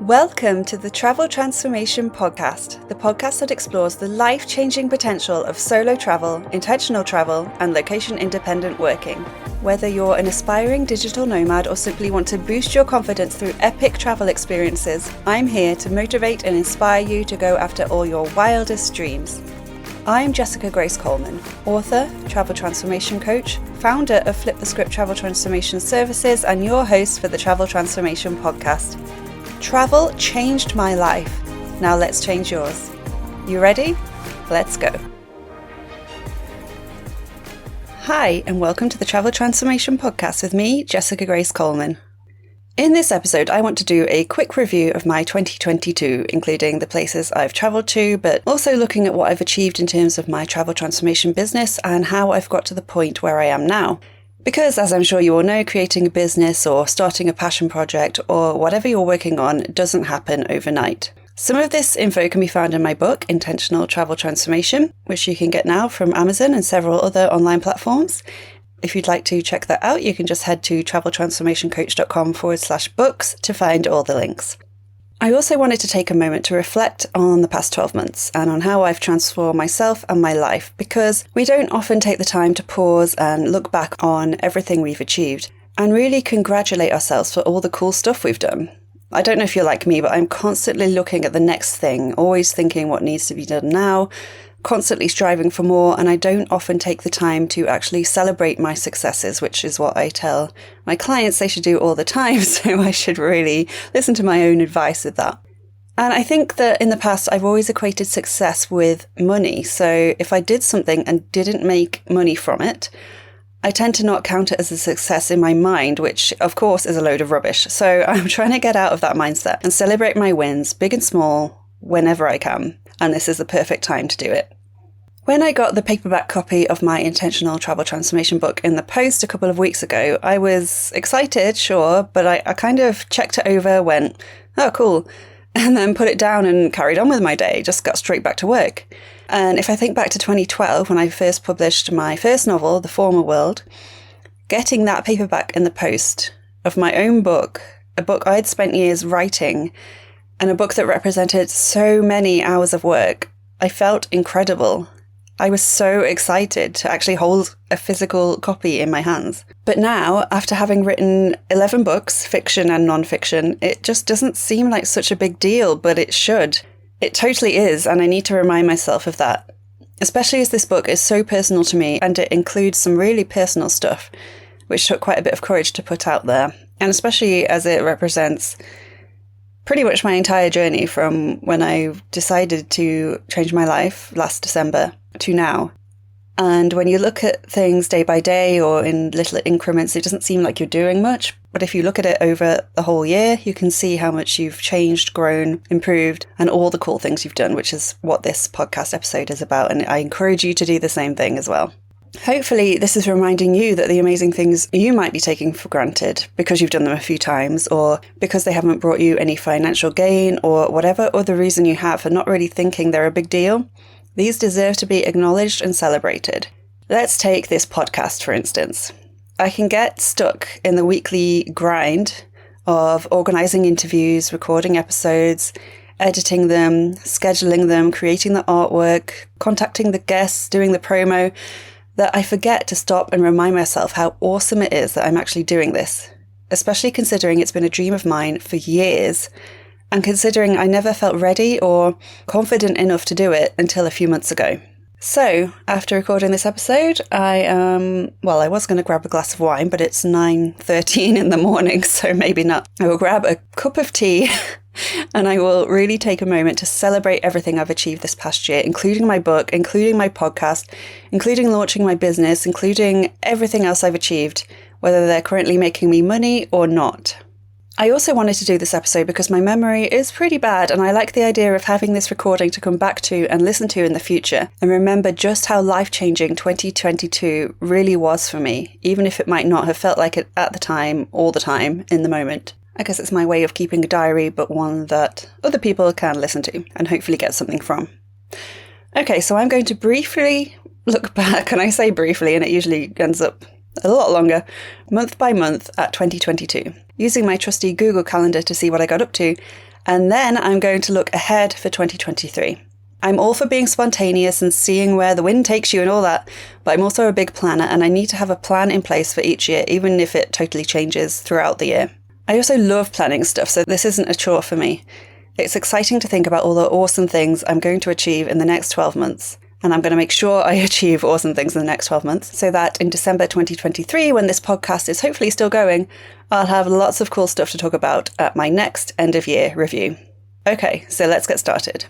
Welcome to the Travel Transformation Podcast, the podcast that explores the life-changing potential of solo travel, intentional travel, and location-independent working. Whether you're an aspiring digital nomad or simply want to boost your confidence through epic travel experiences, I'm here to motivate and inspire you to go after all your wildest dreams. I'm Jessica Grace Coleman, author, travel transformation coach, founder of Flip the Script Travel Transformation Services, and your host for the Travel Transformation Podcast. Travel changed my life. Now let's change yours. You ready? Let's go. Hi, and welcome to the Travel Transformation Podcast with me, Jessica Grace Coleman. In this episode, I want to do a quick review of my 2022, including the places I've travelled to, but also looking at what I've achieved in terms of my travel transformation business and how I've got to the point where I am now. Because, as I'm sure you all know, creating a business or starting a passion project or whatever you're working on doesn't happen overnight. Some of this info can be found in my book, Intentional Travel Transformation, which you can get now from Amazon and several other online platforms. If you'd like to check that out, you can just head to traveltransformationcoach.com/books to find all the links. I also wanted to take a moment to reflect on the past 12 months and on how I've transformed myself and my life, because we don't often take the time to pause and look back on everything we've achieved and really congratulate ourselves for all the cool stuff we've done. I don't know if you're like me, but I'm constantly looking at the next thing, always thinking what needs to be done now, constantly striving for more, and I don't often take the time to actually celebrate my successes, which is what I tell my clients they should do all the time, so I should really listen to my own advice with that. And I think that in the past I've always equated success with money, so if I did something and didn't make money from it, I tend to not count it as a success in my mind, which of course is a load of rubbish. So I'm trying to get out of that mindset and celebrate my wins, big and small, whenever I can. And this is the perfect time to do it. When I got the paperback copy of my Intentional Travel Transformation book in the post a couple of weeks ago, I was excited, sure, but I kind of checked it over, went, oh, cool, and then put it down and carried on with my day, just got straight back to work. And if I think back to 2012, when I first published my first novel, The Former World, getting that paperback in the post of my own book, a book I'd spent years writing, and a book that represented so many hours of work, I felt incredible. I was so excited to actually hold a physical copy in my hands. But now, after having written 11 books, fiction and non-fiction, it just doesn't seem like such a big deal, but it should. It totally is, and I need to remind myself of that. Especially as this book is so personal to me, and it includes some really personal stuff, which took quite a bit of courage to put out there. And especially as it represents pretty much my entire journey from when I decided to change my life last December to now. And when you look at things day by day or in little increments, it doesn't seem like you're doing much. But if you look at it over the whole year, you can see how much you've changed, grown, improved, and all the cool things you've done, which is what this podcast episode is about. And I encourage you to do the same thing as well. Hopefully, this is reminding you that the amazing things you might be taking for granted because you've done them a few times, or because they haven't brought you any financial gain, or whatever other reason you have for not really thinking they're a big deal, these deserve to be acknowledged and celebrated. Let's take this podcast, for instance. I can get stuck in the weekly grind of organising interviews, recording episodes, editing them, scheduling them, creating the artwork, contacting the guests, doing the promo, that I forget to stop and remind myself how awesome it is that I'm actually doing this, especially considering it's been a dream of mine for years, and considering I never felt ready or confident enough to do it until a few months ago. So, after recording this episode, I was going to grab a glass of wine, but it's 9:13 in the morning, so maybe not. I will grab a cup of tea and I will really take a moment to celebrate everything I've achieved this past year, including my book, including my podcast, including launching my business, including everything else I've achieved, whether they're currently making me money or not. I also wanted to do this episode because my memory is pretty bad, and I like the idea of having this recording to come back to and listen to in the future and remember just how life-changing 2022 really was for me, even if it might not have felt like it at the time, all the time, in the moment. I guess it's my way of keeping a diary, but one that other people can listen to and hopefully get something from. Okay, so I'm going to briefly look back, and I say briefly, and it usually ends up a lot longer, month by month at 2022, using my trusty Google Calendar to see what I got up to, And then I'm going to look ahead for 2023. I'm all for being spontaneous and seeing where the wind takes you and all that, but I'm also a big planner and I need to have a plan in place for each year, even if it totally changes throughout the year. I also love planning stuff, so this isn't a chore for me. It's exciting to think about all the awesome things I'm going to achieve in the next 12 months. And I'm going to make sure I achieve awesome things in the next 12 months so that in December 2023, when this podcast is hopefully still going, I'll have lots of cool stuff to talk about at my next end of year review. Okay, so let's get started.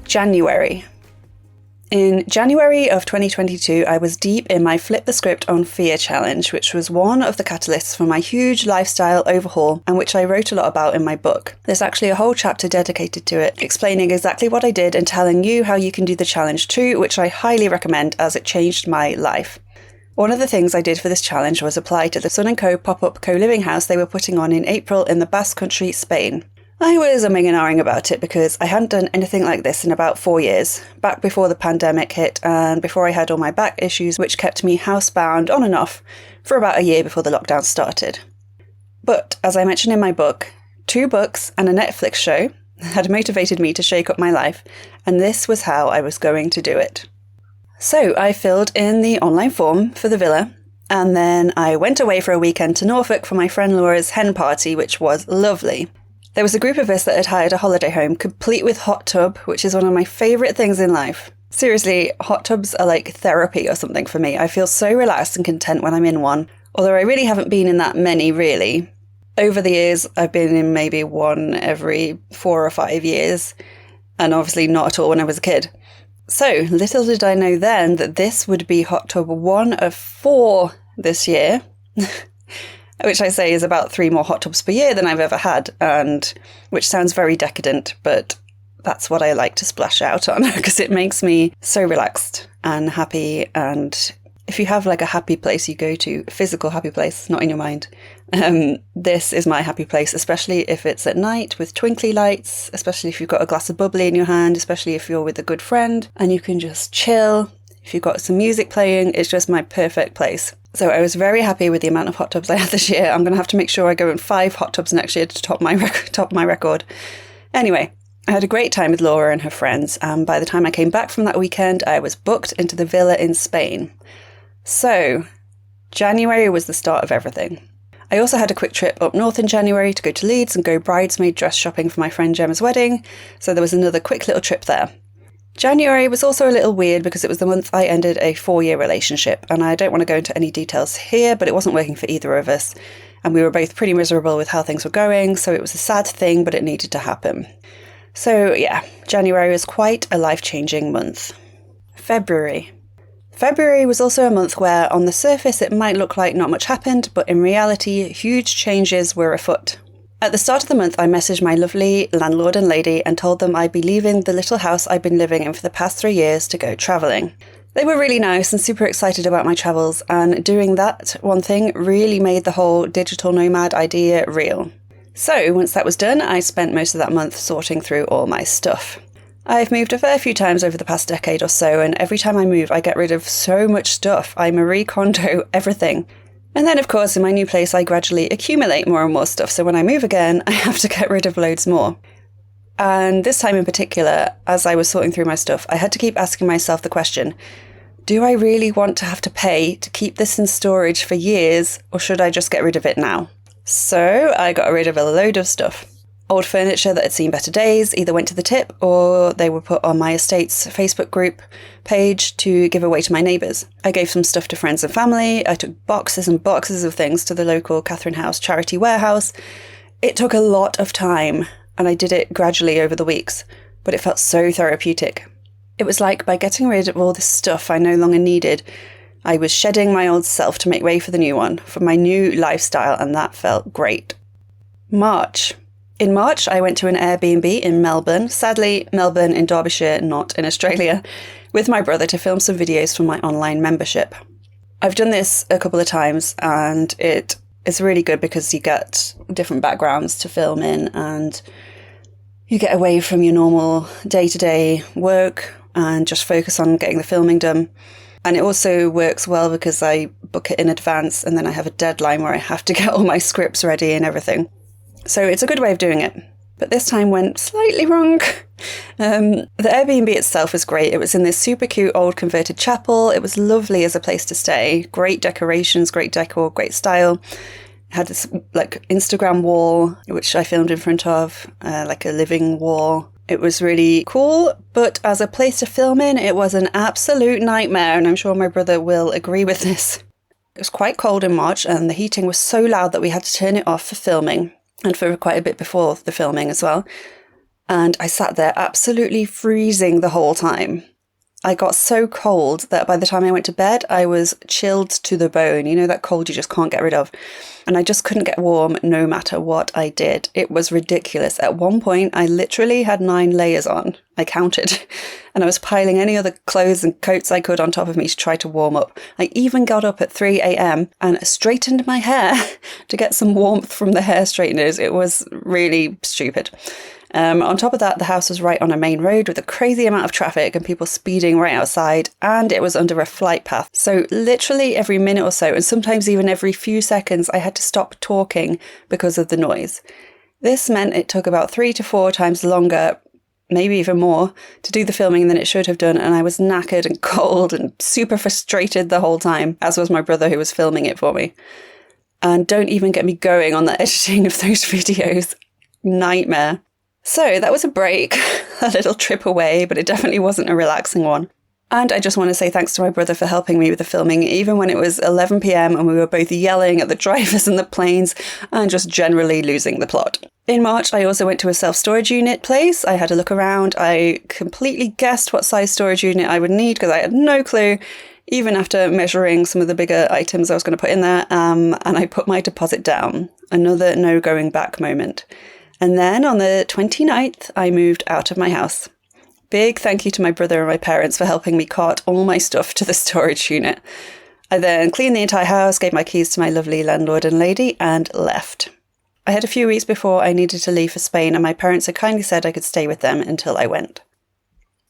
January. In January of 2022, I was deep in my Flip the Script on Fear challenge, which was one of the catalysts for my huge lifestyle overhaul and which I wrote a lot about in my book. There's actually a whole chapter dedicated to it, explaining exactly what I did and telling you how you can do the challenge too, which I highly recommend as it changed my life. One of the things I did for this challenge was apply to the Sun & Co pop-up co-living house they were putting on in April in the Basque Country, Spain. I was umming and ahhing about it because I hadn't done anything like this in about 4 years, back before the pandemic hit and before I had all my back issues which kept me housebound on and off for about a year before the lockdown started. But, as I mentioned in my book, 2 books and a Netflix show had motivated me to shake up my life, and this was how I was going to do it. So I filled in the online form for the villa, and then I went away for a weekend to Norfolk for my friend Laura's hen party, which was lovely. There was a group of us that had hired a holiday home, complete with hot tub, which is one of my favourite things in life. Seriously, hot tubs are like therapy or something for me. I feel so relaxed and content when I'm in one, although I really haven't been in that many, really. Over the years, I've been in maybe one every 4 or 5 years, and obviously not at all when I was a kid. So, little did I know then that this would be hot tub 1 of 4 this year. Which I say is about 3 more hot tubs per year than I've ever had, and which sounds very decadent, but that's what I like to splash out on because it makes me so relaxed and happy. And if you have like a happy place you go to, a physical happy place, not in your mind, this is my happy place, especially if it's at night with twinkly lights, especially if you've got a glass of bubbly in your hand, especially if you're with a good friend and you can just chill. If you've got some music playing, it's just my perfect place. So I was very happy with the amount of hot tubs I had this year. I'm going to have to make sure I go in 5 hot tubs next year to top my record. Anyway, I had a great time with Laura and her friends, and by the time I came back from that weekend, I was booked into the villa in Spain. So, January was the start of everything. I also had a quick trip up north in January to go to Leeds and go bridesmaid dress shopping for my friend Gemma's wedding, so there was another quick little trip there. January was also a little weird because it was the month I ended a 4-year relationship, and I don't want to go into any details here, but it wasn't working for either of us, and we were both pretty miserable with how things were going, so it was a sad thing, but it needed to happen. So yeah, January was quite a life-changing month. February. February was also a month where, on the surface, it might look like not much happened, but in reality, huge changes were afoot. At the start of the month, I messaged my lovely landlord and lady and told them I'd be leaving the little house I'd been living in for the past 3 years to go travelling. They were really nice and super excited about my travels, and doing that one thing really made the whole digital nomad idea real. So, once that was done, I spent most of that month sorting through all my stuff. I've moved a fair few times over the past decade or so, and every time I move, I get rid of so much stuff. I Marie Kondo everything. And then, of course, in my new place, I gradually accumulate more and more stuff, so when I move again, I have to get rid of loads more. And this time in particular, as I was sorting through my stuff, I had to keep asking myself the question, do I really want to have to pay to keep this in storage for years, or should I just get rid of it now? So I got rid of a load of stuff. Old furniture that had seen better days either went to the tip or they were put on my estate's Facebook group page to give away to my neighbours. I gave some stuff to friends and family. I took boxes and boxes of things to the local Catherine House charity warehouse. It took a lot of time, and I did it gradually over the weeks, but it felt so therapeutic. It was like by getting rid of all this stuff I no longer needed, I was shedding my old self to make way for the new one, for my new lifestyle, and that felt great. March. In March, I went to an Airbnb in Melbourne, sadly Melbourne in Derbyshire, not in Australia, with my brother to film some videos for my online membership. I've done this a couple of times and it's really good because you get different backgrounds to film in and you get away from your normal day-to-day work and just focus on getting the filming done. And it also works well because I book it in advance and then I have a deadline where I have to get all my scripts ready and everything. So it's a good way of doing it. But this time went slightly wrong. The Airbnb itself was great. It was in this super cute old converted chapel. It was lovely as a place to stay. Great decorations, great decor, great style. It had this like Instagram wall, which I filmed in front of, like a living wall. It was really cool, but as a place to film in, it was an absolute nightmare, and I'm sure my brother will agree with this. It was quite cold in March, and the heating was so loud that we had to turn it off for filming, and for quite a bit before the filming as well. And I sat there absolutely freezing the whole time. I got so cold that by the time I went to bed, I was chilled to the bone. You know, that cold you just can't get rid of. And I just couldn't get warm no matter what I did. It was ridiculous. At one point, I literally had 9 layers on. I counted. And I was piling any other clothes and coats I could on top of me to try to warm up. I even got up at 3 a.m. and straightened my hair to get some warmth from the hair straighteners. It was really stupid. On top of that, the house was right on a main road with a crazy amount of traffic and people speeding right outside, and it was under a flight path. So literally every minute or so, and sometimes even every few seconds, I had to stop talking because of the noise. This meant it took about 3 to 4 times longer, maybe even more, to do the filming than it should have done, and I was knackered and cold and super frustrated the whole time, as was my brother who was filming it for me. And don't even get me going on the editing of those videos. Nightmare. So that was a break, a little trip away, but it definitely wasn't a relaxing one. And I just want to say thanks to my brother for helping me with the filming, even when it was 11 p.m. and we were both yelling at the drivers and the planes and just generally losing the plot. In March, I also went to a self-storage unit place. I had a look around. I completely guessed what size storage unit I would need because I had no clue, even after measuring some of the bigger items I was going to put in there. And I put my deposit down. Another no going back moment. And then on the 29th, I moved out of my house. Big thank you to my brother and my parents for helping me cart all my stuff to the storage unit. I then cleaned the entire house, gave my keys to my lovely landlord and lady, and left. I had a few weeks before I needed to leave for Spain, and my parents had kindly said I could stay with them until I went.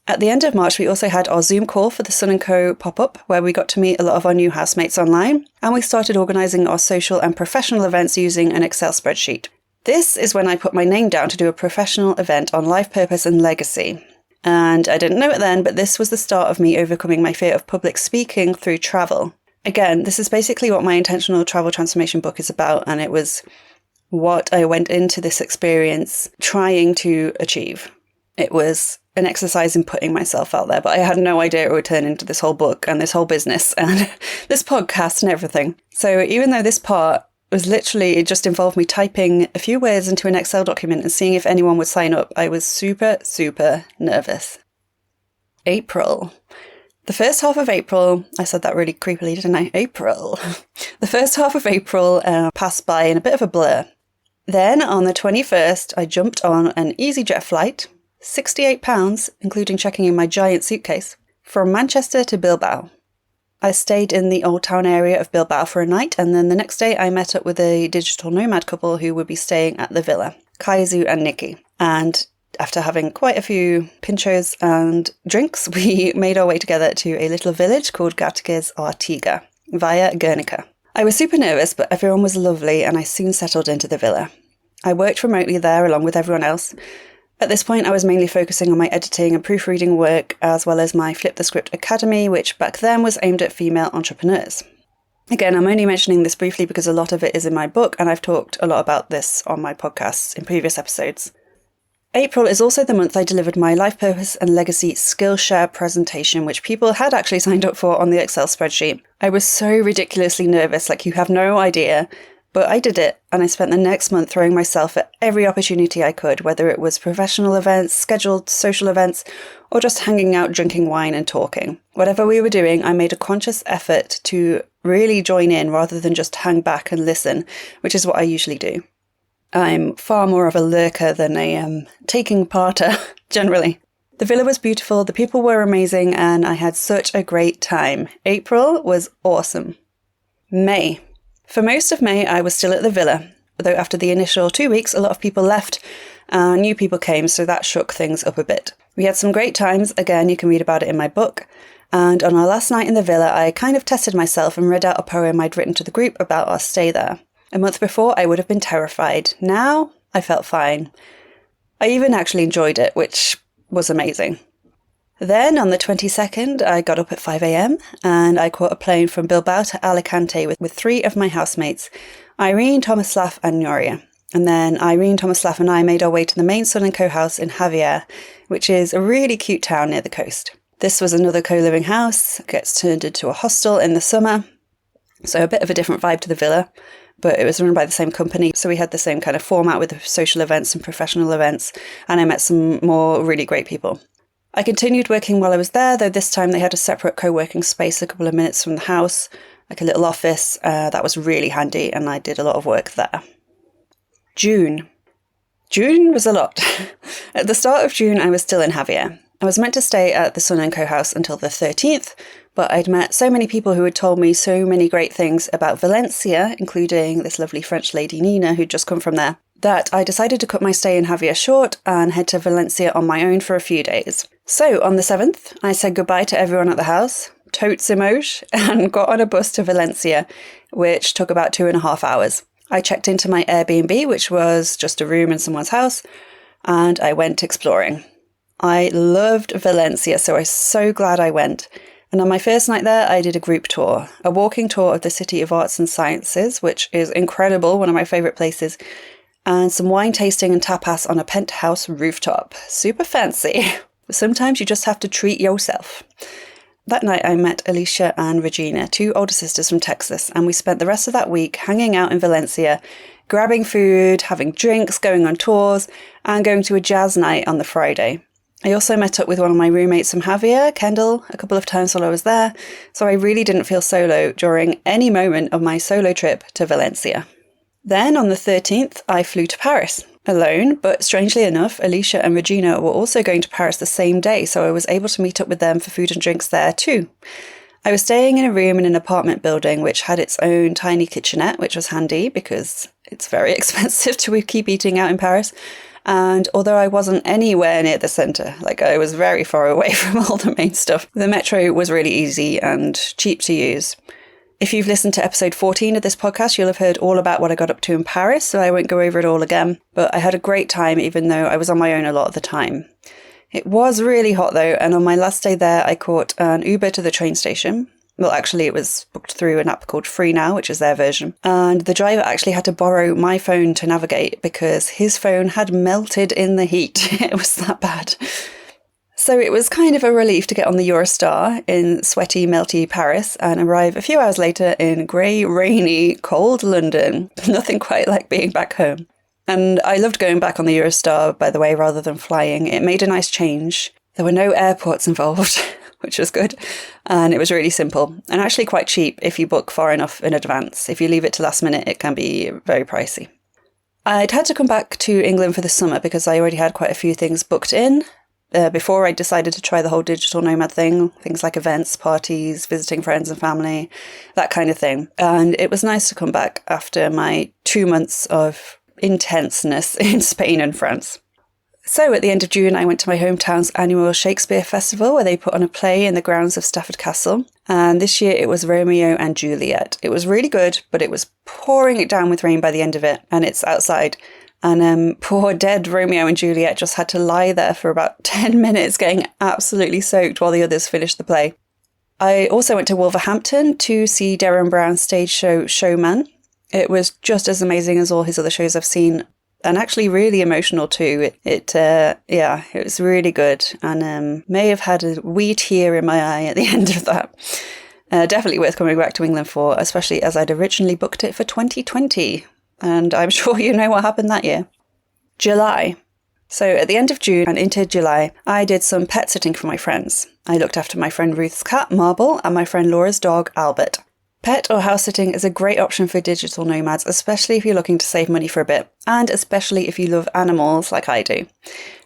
At the end of March, we also had our Zoom call for the Sun & Co pop-up, where we got to meet a lot of our new housemates online, and we started organising our social and professional events using an Excel spreadsheet. This is when I put my name down to do a professional event on life purpose and legacy. And I didn't know it then, but this was the start of me overcoming my fear of public speaking through travel. Again, this is basically what my intentional travel transformation book is about, and it was what I went into this experience trying to achieve. It was an exercise in putting myself out there, but I had no idea it would turn into this whole book and this whole business and this podcast and everything. So even though this part was literally, it just involved me typing a few words into an Excel document and seeing if anyone would sign up, I was super, super nervous. April. The first half of April, I said that really creepily, didn't I? April. The first half of April passed by in a bit of a blur. Then on the 21st, I jumped on an EasyJet flight, £68, including checking in my giant suitcase, from Manchester to Bilbao. I stayed in the Old Town area of Bilbao for a night, and then the next day I met up with a digital nomad couple who would be staying at the villa, Kaizu and Nikki. And after having quite a few pinchos and drinks, we made our way together to a little village called Gàtigues Artiga, via Guernica. I was super nervous, but everyone was lovely, and I soon settled into the villa. I worked remotely there along with everyone else. At this point, I was mainly focusing on my editing and proofreading work, as well as my Flip the Script Academy, which back then was aimed at female entrepreneurs. Again, I'm only mentioning this briefly because a lot of it is in my book, and I've talked a lot about this on my podcasts in previous episodes. April is also the month I delivered my Life Purpose and Legacy Skillshare presentation, which people had actually signed up for on the Excel spreadsheet. I was so ridiculously nervous, like you have no idea. But I did it, and I spent the next month throwing myself at every opportunity I could, whether it was professional events, scheduled social events, or just hanging out, drinking wine and talking. Whatever we were doing, I made a conscious effort to really join in rather than just hang back and listen, which is what I usually do. I'm far more of a lurker than a taking parter, generally. The villa was beautiful, the people were amazing, and I had such a great time. April was awesome. May. For most of May, I was still at the villa, although after the initial 2 weeks, a lot of people left and new people came, so that shook things up a bit. We had some great times. Again, you can read about it in my book. And on our last night in the villa, I kind of tested myself and read out a poem I'd written to the group about our stay there. A month before, I would have been terrified. Now, I felt fine. I even actually enjoyed it, which was amazing. Then, on the 22nd, I got up at 5 a.m. and I caught a plane from Bilbao to Alicante with three of my housemates, Irene, Tomislav and Nuria. And then Irene, Tomislav and I made our way to the main Sun & Co house in Javier, which is a really cute town near the coast. This was another co-living house, gets turned into a hostel in the summer, so a bit of a different vibe to the villa, but it was run by the same company, so we had the same kind of format with the social events and professional events, and I met some more really great people. I continued working while I was there, though this time they had a separate co-working space a couple of minutes from the house, like a little office. That was really handy, and I did a lot of work there. June. June was a lot. At the start of June, I was still in Javier. I was meant to stay at the Sun & Co house until the 13th, but I'd met so many people who had told me so many great things about Valencia, including this lovely French lady Nina who'd just come from there, that I decided to cut my stay in Javier short and head to Valencia on my own for a few days. So on the 7th, I said goodbye to everyone at the house, totes emoji, and got on a bus to Valencia, which took about 2.5 hours. I checked into my Airbnb, which was just a room in someone's house, and I went exploring. I loved Valencia, so I was so glad I went. And on my first night there, I did a group tour, a walking tour of the City of Arts and Sciences, which is incredible, one of my favourite places, and some wine tasting and tapas on a penthouse rooftop. Super fancy. But sometimes you just have to treat yourself. That night I met Alicia and Regina, two older sisters from Texas, and we spent the rest of that week hanging out in Valencia, grabbing food, having drinks, going on tours, and going to a jazz night on the Friday. I also met up with one of my roommates from Javier, Kendall, a couple of times while I was there, so I really didn't feel solo during any moment of my solo trip to Valencia. Then, on the 13th, I flew to Paris, alone, but strangely enough, Alicia and Regina were also going to Paris the same day, so I was able to meet up with them for food and drinks there too. I was staying in a room in an apartment building which had its own tiny kitchenette, which was handy because it's very expensive to keep eating out in Paris. And although I wasn't anywhere near the centre, like I was very far away from all the main stuff, the metro was really easy and cheap to use. If you've listened to episode 14 of this podcast, you'll have heard all about what I got up to in Paris, so I won't go over it all again. But I had a great time, even though I was on my own a lot of the time. It was really hot though, and on my last day there, I caught an Uber to the train station. Well, actually, it was booked through an app called Free Now, which is their version. And the driver actually had to borrow my phone to navigate because his phone had melted in the heat. It was that bad. So it was kind of a relief to get on the Eurostar in sweaty, melty Paris and arrive a few hours later in grey, rainy, cold London. Nothing quite like being back home. And I loved going back on the Eurostar, by the way, rather than flying. It made a nice change. There were no airports involved, which was good. And it was really simple and actually quite cheap if you book far enough in advance. If you leave it to last minute, it can be very pricey. I'd had to come back to England for the summer because I already had quite a few things booked in. Before I decided to try the whole digital nomad thing, things like events, parties, visiting friends and family, that kind of thing. And it was nice to come back after my 2 months of intenseness in Spain and France. So at the end of June, I went to my hometown's annual Shakespeare Festival where they put on a play in the grounds of Stafford Castle. And this year it was Romeo and Juliet. It was really good, but it was pouring it down with rain by the end of it, and it's outside. And poor dead Romeo and Juliet just had to lie there for about 10 minutes getting absolutely soaked while the others finished the play. I also went to Wolverhampton to see Derren Brown's stage show Showman. It was just as amazing as all his other shows I've seen, and actually really emotional too. It was really good, and may have had a wee tear in my eye at the end of that. Definitely worth coming back to England for, especially as I'd originally booked it for 2020. And I'm sure you know what happened that year. July. So at the end of June and into July, I did some pet sitting for my friends. I looked after my friend Ruth's cat, Marble, and my friend Laura's dog, Albert. Pet or house sitting is a great option for digital nomads, especially if you're looking to save money for a bit, and especially if you love animals like I do.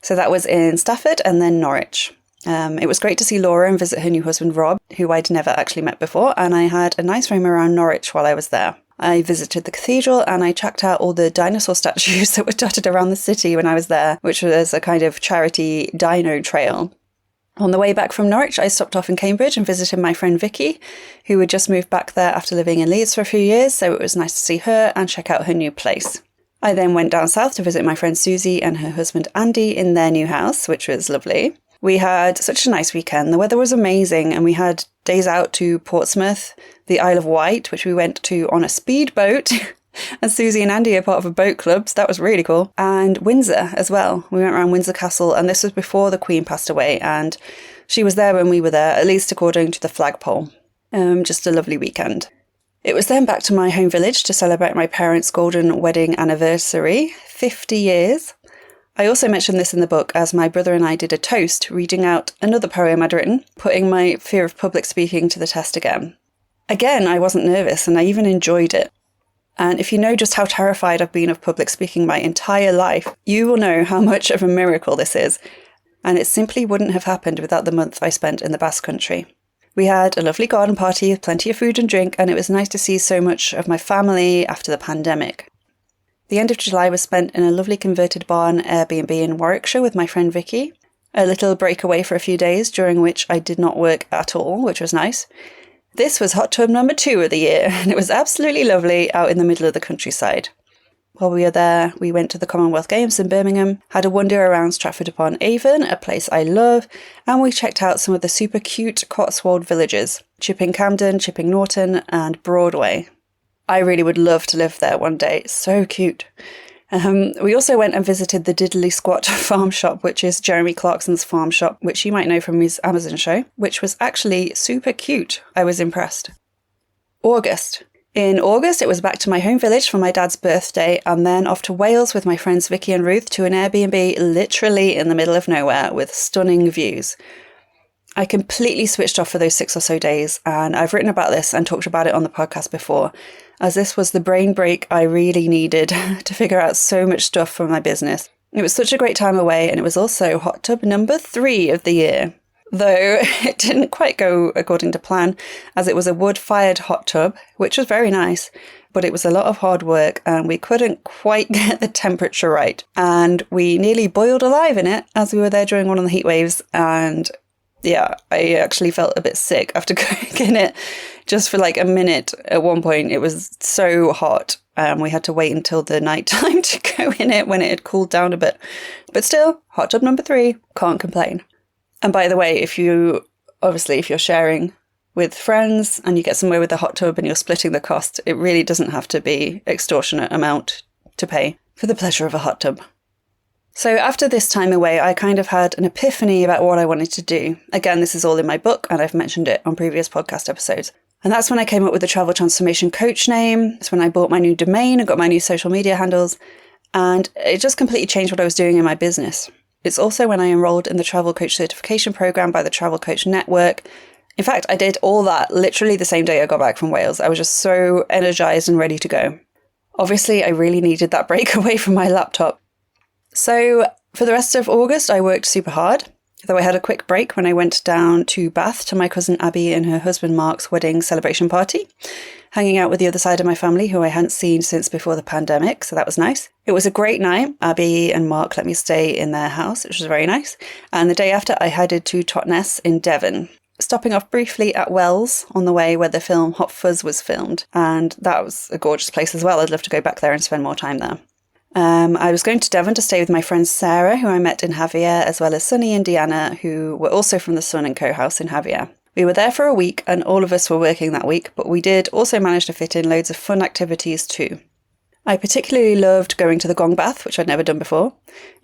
So that was in Stafford and then Norwich. It was great to see Laura and visit her new husband, Rob, who I'd never actually met before, and I had a nice roam around Norwich while I was there. I visited the cathedral and I checked out all the dinosaur statues that were dotted around the city when I was there, which was a kind of charity dino trail. On the way back from Norwich, I stopped off in Cambridge and visited my friend Vicky, who had just moved back there after living in Leeds for a few years, so it was nice to see her and check out her new place. I then went down south to visit my friend Susie and her husband Andy in their new house, which was lovely. We had such a nice weekend. The weather was amazing, and we had days out to Portsmouth, the Isle of Wight, which we went to on a speedboat. And Susie and Andy are part of a boat club, so that was really cool. And Windsor as well. We went around Windsor Castle, and this was before the Queen passed away, and she was there when we were there, at least according to the flagpole. Just a lovely weekend. It was then back to my home village to celebrate my parents' golden wedding anniversary, 50 years. I also mentioned this in the book as my brother and I did a toast, reading out another poem I'd written, putting my fear of public speaking to the test again. Again, I wasn't nervous, and I even enjoyed it. And if you know just how terrified I've been of public speaking my entire life, you will know how much of a miracle this is. And it simply wouldn't have happened without the month I spent in the Basque Country. We had a lovely garden party with plenty of food and drink, and it was nice to see so much of my family after the pandemic. The end of July was spent in a lovely converted barn Airbnb in Warwickshire with my friend Vicky. A little breakaway for a few days, during which I did not work at all, which was nice. This was hot tub number 2 of the year, and it was absolutely lovely out in the middle of the countryside. While we were there, we went to the Commonwealth Games in Birmingham, had a wander around Stratford-upon-Avon, a place I love, and we checked out some of the super cute Cotswold villages, Chipping Campden, Chipping Norton, and Broadway. I really would love to live there one day. It's so cute. We also went and visited the Diddley Squat farm shop, which is Jeremy Clarkson's farm shop, which you might know from his Amazon show, which was actually super cute. I was impressed. August. In August, it was back to my home village for my dad's birthday, and then off to Wales with my friends Vicky and Ruth to an Airbnb literally in the middle of nowhere with stunning views. I completely switched off for those 6 or so days, and I've written about this and talked about it on the podcast before, as this was the brain break I really needed to figure out so much stuff for my business. It was such a great time away, and it was also hot tub number 3 of the year. Though it didn't quite go according to plan, as it was a wood-fired hot tub, which was very nice, but it was a lot of hard work and we couldn't quite get the temperature right. And we nearly boiled alive in it as we were there during one of the heat waves, and yeah, I actually felt a bit sick after going in it just for like a minute. At one point, it was so hot. We had to wait until the night time to go in it when it had cooled down a bit. But still, hot tub number 3, can't complain. And by the way, if you're sharing with friends and you get somewhere with a hot tub and you're splitting the cost, it really doesn't have to be extortionate amount to pay for the pleasure of a hot tub. So after this time away, I kind of had an epiphany about what I wanted to do. Again, this is all in my book, and I've mentioned it on previous podcast episodes. And that's when I came up with the Travel Transformation Coach name. It's when I bought my new domain and got my new social media handles. And it just completely changed what I was doing in my business. It's also when I enrolled in the Travel Coach Certification Program by the Travel Coach Network. In fact, I did all that literally the same day I got back from Wales. I was just so energized and ready to go. Obviously, I really needed that break away from my laptop. So for the rest of August, I worked super hard, though I had a quick break when I went down to Bath to my cousin Abby and her husband Mark's wedding celebration party, hanging out with the other side of my family who I hadn't seen since before the pandemic, so that was nice. It was a great night. Abby and Mark let me stay in their house, which was very nice. And the day after, I headed to Totnes in Devon, stopping off briefly at Wells on the way where the film Hot Fuzz was filmed. And that was a gorgeous place as well. I'd love to go back there and spend more time there. I was going to Devon to stay with my friend Sarah, who I met in Javier, as well as Sunny and Deanna, who were also from the Sun & Co house in Javier. We were there for a week, and all of us were working that week, but we did also manage to fit in loads of fun activities too. I particularly loved going to the Gong Bath, which I'd never done before,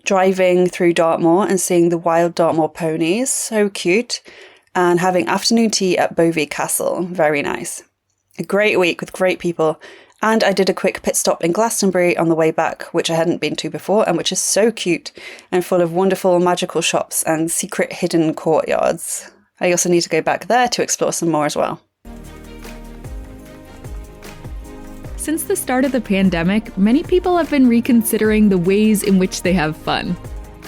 driving through Dartmoor and seeing the wild Dartmoor ponies, so cute, and having afternoon tea at Bovey Castle, very nice. A great week with great people. And I did a quick pit stop in Glastonbury on the way back, which I hadn't been to before, and which is so cute and full of wonderful magical shops and secret hidden courtyards. I also need to go back there to explore some more as well. Since the start of the pandemic, many people have been reconsidering the ways in which they have fun.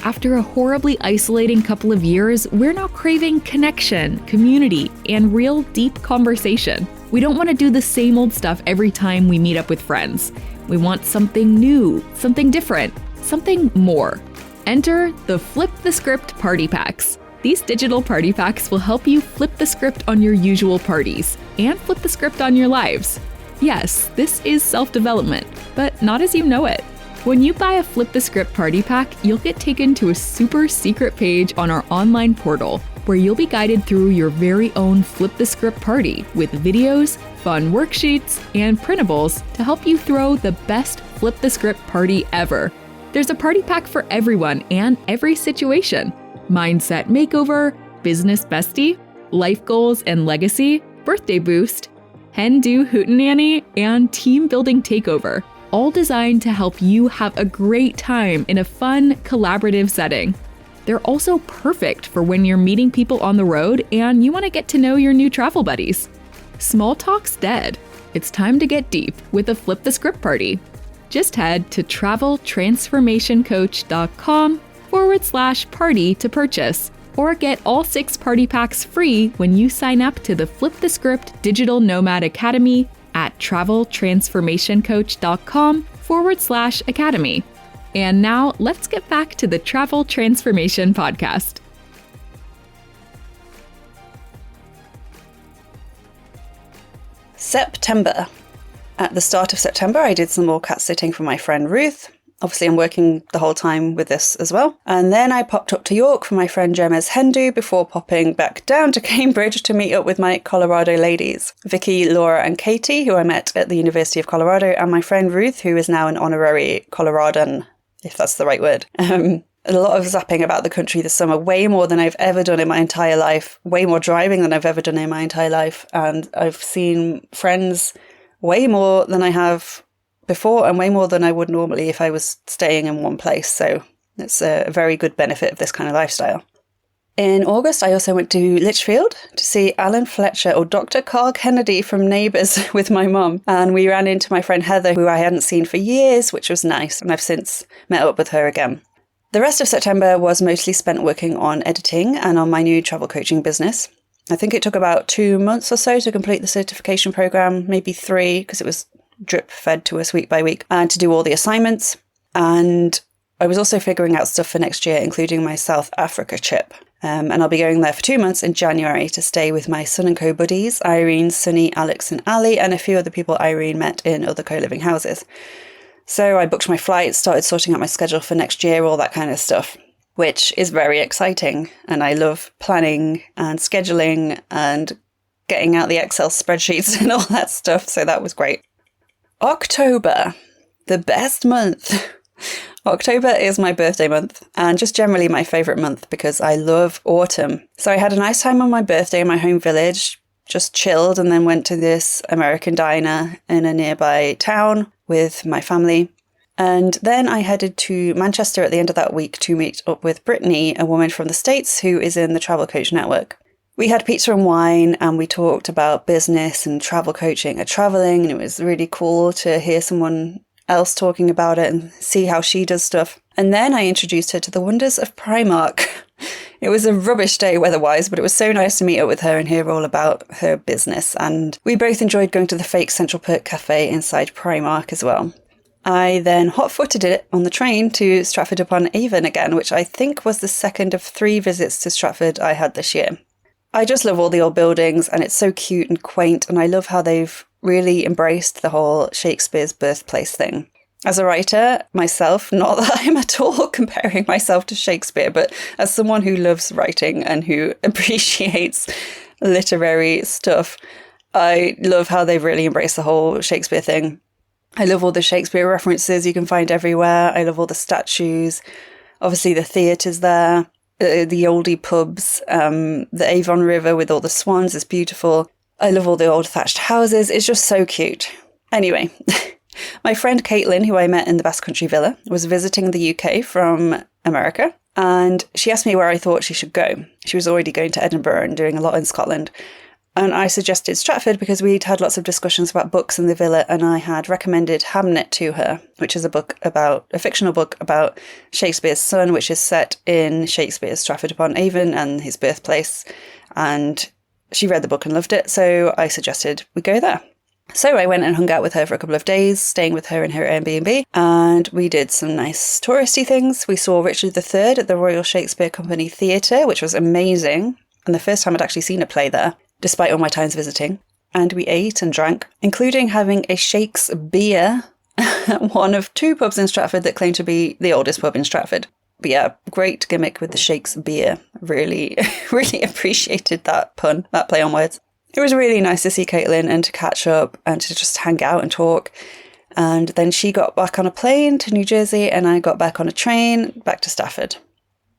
After a horribly isolating couple of years, we're now craving connection, community, and real deep conversation. We don't want to do the same old stuff every time we meet up with friends. We want something new, something different, something more. Enter the Flip the Script Party Packs. These digital party packs will help you flip the script on your usual parties and flip the script on your lives. Yes, this is self-development, but not as you know it. When you buy a Flip the Script party pack, you'll get taken to a super secret page on our online portal where you'll be guided through your very own Flip the Script party with videos, fun worksheets, and printables to help you throw the best Flip the Script party ever. There's a party pack for everyone and every situation. Mindset makeover, business bestie, life goals and legacy, birthday boost, hen do hootenanny, and team building takeover, all designed to help you have a great time in a fun, collaborative setting. They're also perfect for when you're meeting people on the road and you want to get to know your new travel buddies. Small talk's dead. It's time to get deep with a Flip the Script party. Just head to traveltransformationcoach.com/party to purchase, or get all 6 party packs free when you sign up to the Flip the Script Digital Nomad Academy at traveltransformationcoach.com/academy. And now let's get back to the Travel Transformation Podcast. September. At the start of September, I did some more cat sitting for my friend Ruth. Obviously, I'm working the whole time with this as well. And then I popped up to York for my friend Gemma's hen do before popping back down to Cambridge to meet up with my Colorado ladies, Vicky, Laura, and Katie, who I met at the University of Colorado, and my friend Ruth, who is now an honorary Coloradan, if that's the right word. A lot of zapping about the country this summer, way more than I've ever done in my entire life, way more driving than I've ever done in my entire life. And I've seen friends way more than I have before and way more than I would normally if I was staying in one place. So it's a very good benefit of this kind of lifestyle. In August, I also went to Lichfield to see Alan Fletcher or Dr. Carl Kennedy from Neighbours with my mum. And we ran into my friend Heather, who I hadn't seen for years, which was nice. And I've since met up with her again. The rest of September was mostly spent working on editing and on my new travel coaching business. I think it took about 2 months or so to complete the certification program, maybe 3, because it was drip fed to us week by week, and to do all the assignments. And I was also figuring out stuff for next year, including my South Africa trip. And I'll be going there for 2 months in January to stay with my Sun & Co buddies, Irene, Sunny, Alex and Ali, and a few other people Irene met in other co-living houses. So I booked my flights, started sorting out my schedule for next year, all that kind of stuff, which is very exciting. And I love planning and scheduling and getting out the Excel spreadsheets and all that stuff. So that was great. October, the best month. October is my birthday month and just generally my favourite month because I love autumn. So I had a nice time on my birthday in my home village, just chilled, and then went to this American diner in a nearby town with my family. And then I headed to Manchester at the end of that week to meet up with Brittany, a woman from the States who is in the Travel Coach Network. We had pizza and wine and we talked about business and travel coaching and travelling, and it was really cool to hear someone else talking about it and see how she does stuff. And then I introduced her to the wonders of Primark. It was a rubbish day weather-wise, but it was so nice to meet up with her and hear all about her business. And we both enjoyed going to the fake Central Perk Cafe inside Primark as well. I then hot-footed it on the train to Stratford-upon-Avon again, which I think was the second of 3 visits to Stratford I had this year. I just love all the old buildings and it's so cute and quaint, and I love how they've really embraced the whole Shakespeare's birthplace thing. As a writer myself, not that I'm at all comparing myself to Shakespeare, but as someone who loves writing and who appreciates literary stuff, I love how they've really embraced the whole Shakespeare thing. I love all the Shakespeare references you can find everywhere. I love all the statues. Obviously the theatres there, the oldie pubs, the Avon River with all the swans is beautiful. I love all the old thatched houses. It's just so cute. Anyway, my friend Caitlin, who I met in the Basque Country Villa, was visiting the UK from America, and she asked me where I thought she should go. She was already going to Edinburgh and doing a lot in Scotland. And I suggested Stratford because we'd had lots of discussions about books in the villa, and I had recommended Hamnet to her, which is a fictional book about Shakespeare's son, which is set in Shakespeare's Stratford-upon-Avon and his birthplace. And she read the book and loved it, so I suggested we go there. So I went and hung out with her for a couple of days, staying with her in her Airbnb, and we did some nice touristy things. We saw Richard III at the Royal Shakespeare Company Theatre, which was amazing, and the first time I'd actually seen a play there, despite all my times visiting. And we ate and drank, including having a Shakes beer at one of 2 pubs in Stratford that claim to be the oldest pub in Stratford. But yeah, great gimmick with the Shakes beer. Really, really appreciated that pun, that play on words. It was really nice to see Caitlin and to catch up and to just hang out and talk. And then she got back on a plane to New Jersey and I got back on a train back to Stafford.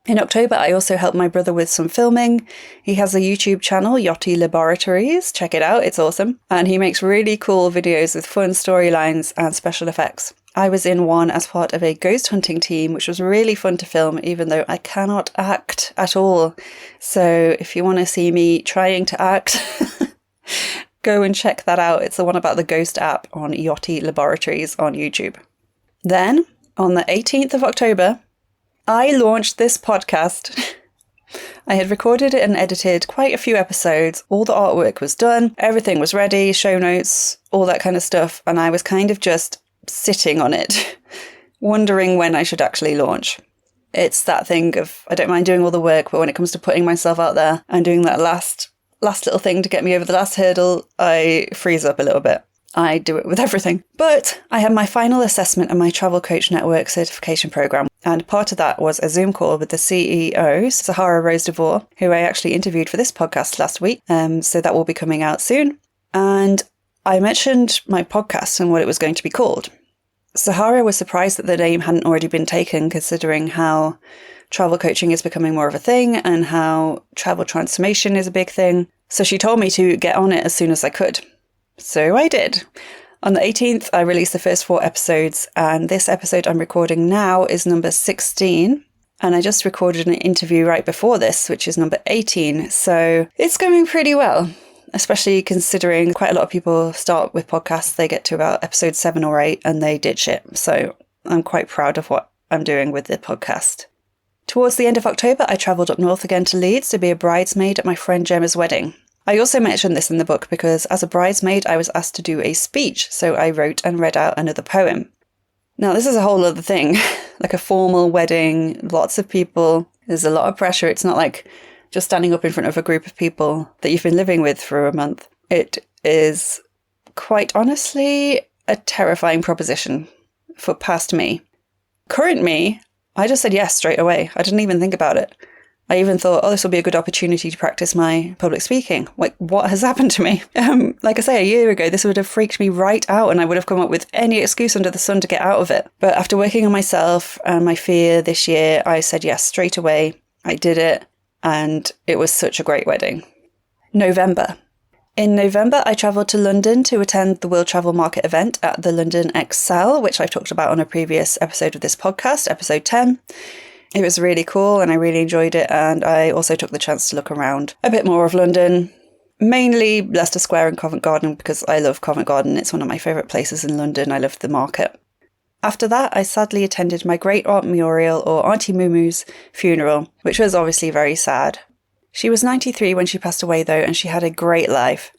In October, I also helped my brother with some filming. He has a YouTube channel, Yachty Laboratories. Check it out, it's awesome. And he makes really cool videos with fun storylines and special effects. I was in one as part of a ghost hunting team, which was really fun to film, even though I cannot act at all. So if you want to see me trying to act, go and check that out. It's the one about the ghost app on Yachty Laboratories on YouTube. Then, on the 18th of October, I launched this podcast. I had recorded it and edited quite a few episodes. All the artwork was done. Everything was ready, show notes, all that kind of stuff. And I was kind of just sitting on it, wondering when I should actually launch. It's that thing of, I don't mind doing all the work, but when it comes to putting myself out there and doing that last little thing to get me over the last hurdle, I freeze up a little bit. I do it with everything. But I had my final assessment of my Travel Coach Network certification program. And part of that was a Zoom call with the CEO, Sahara Rose DeVore, who I actually interviewed for this podcast last week. So that will be coming out soon. And I mentioned my podcast and what it was going to be called. Sahara was surprised that the name hadn't already been taken, considering how travel coaching is becoming more of a thing and how travel transformation is a big thing. So she told me to get on it as soon as I could. So I did. On the 18th, I released the first 4 episodes, and this episode I'm recording now is number 16. And I just recorded an interview right before this, which is number 18. So it's going pretty well, especially considering quite a lot of people start with podcasts. They get to about episode 7 or 8 and they ditch it. So I'm quite proud of what I'm doing with the podcast. Towards the end of October, I travelled up north again to Leeds to be a bridesmaid at my friend Gemma's wedding. I also mentioned this in the book because as a bridesmaid, I was asked to do a speech, so I wrote and read out another poem. Now, this is a whole other thing, like a formal wedding, lots of people, there's a lot of pressure. It's not like just standing up in front of a group of people that you've been living with for a month. It is quite honestly a terrifying proposition for past me. Current me, I just said yes straight away. I didn't even think about it. I even thought, this will be a good opportunity to practice my public speaking. Like, what has happened to me? Like I say, a year ago, this would have freaked me right out and I would have come up with any excuse under the sun to get out of it. But after working on myself and my fear this year, I said yes straight away. I did it and it was such a great wedding. November. In November, I travelled to London to attend the World Travel Market event at the London Excel, which I've talked about on a previous episode of this podcast, episode 10. It was really cool and I really enjoyed it, and I also took the chance to look around a bit more of London, mainly Leicester Square and Covent Garden because I love Covent Garden. It's one of my favourite places in London. I loved the market. After that, I sadly attended my great aunt Muriel, or Auntie Mumu's, funeral, which was obviously very sad. She was 93 when she passed away though, and she had a great life.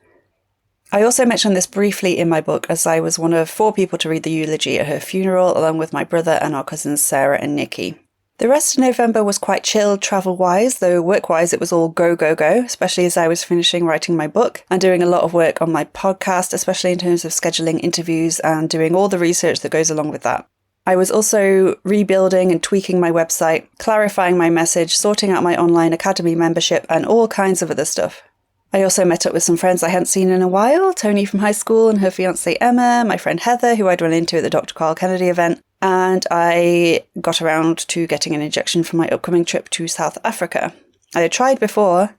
I also mentioned this briefly in my book as I was one of 4 people to read the eulogy at her funeral, along with my brother and our cousins Sarah and Nikki. The rest of November was quite chilled travel-wise, though work-wise it was all go, go, go, especially as I was finishing writing my book and doing a lot of work on my podcast, especially in terms of scheduling interviews and doing all the research that goes along with that. I was also rebuilding and tweaking my website, clarifying my message, sorting out my online academy membership, and all kinds of other stuff. I also met up with some friends I hadn't seen in a while, Tony from high school and her fiancée Emma, my friend Heather, who I'd run into at the Dr. Carl Kennedy event, and I got around to getting an injection for my upcoming trip to South Africa. I had tried before,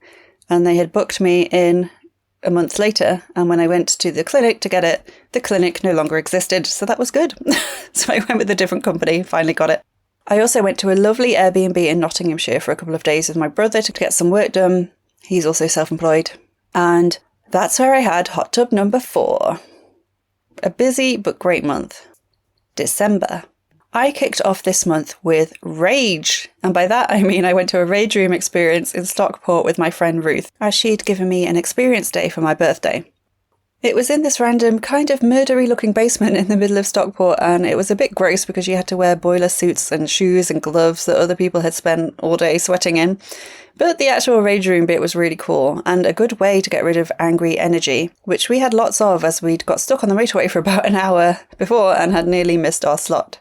and they had booked me in a month later, and when I went to the clinic to get it, the clinic no longer existed, so that was good. So I went with a different company, finally got it. I also went to a lovely Airbnb in Nottinghamshire for a couple of days with my brother to get some work done. He's also self-employed. And that's where I had hot tub number 4. A busy but great month. December. I kicked off this month with Rage. And by that I mean I went to a Rage Room experience in Stockport with my friend Ruth, as she'd given me an experience day for my birthday. It was in this random kind of murdery looking basement in the middle of Stockport, and it was a bit gross because you had to wear boiler suits and shoes and gloves that other people had spent all day sweating in. But the actual rage room bit was really cool and a good way to get rid of angry energy, which we had lots of as we'd got stuck on the motorway for about an hour before and had nearly missed our slot.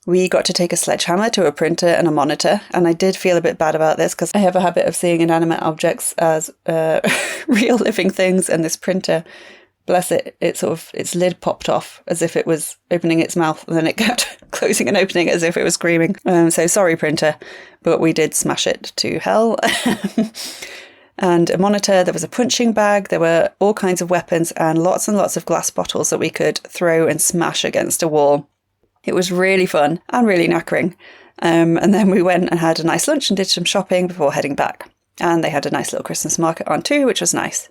We got to take a sledgehammer to a printer and a monitor, and I did feel a bit bad about this because I have a habit of seeing inanimate objects as real living things, and this printer, bless it, its lid popped off as if it was opening its mouth, and then it kept closing and opening as if it was screaming. So sorry, printer, but we did smash it to hell. And a monitor, there was a punching bag, there were all kinds of weapons and lots of glass bottles that we could throw and smash against a wall. It was really fun and really knackering. And then we went and had a nice lunch and did some shopping before heading back. And they had a nice little Christmas market on too, which was nice.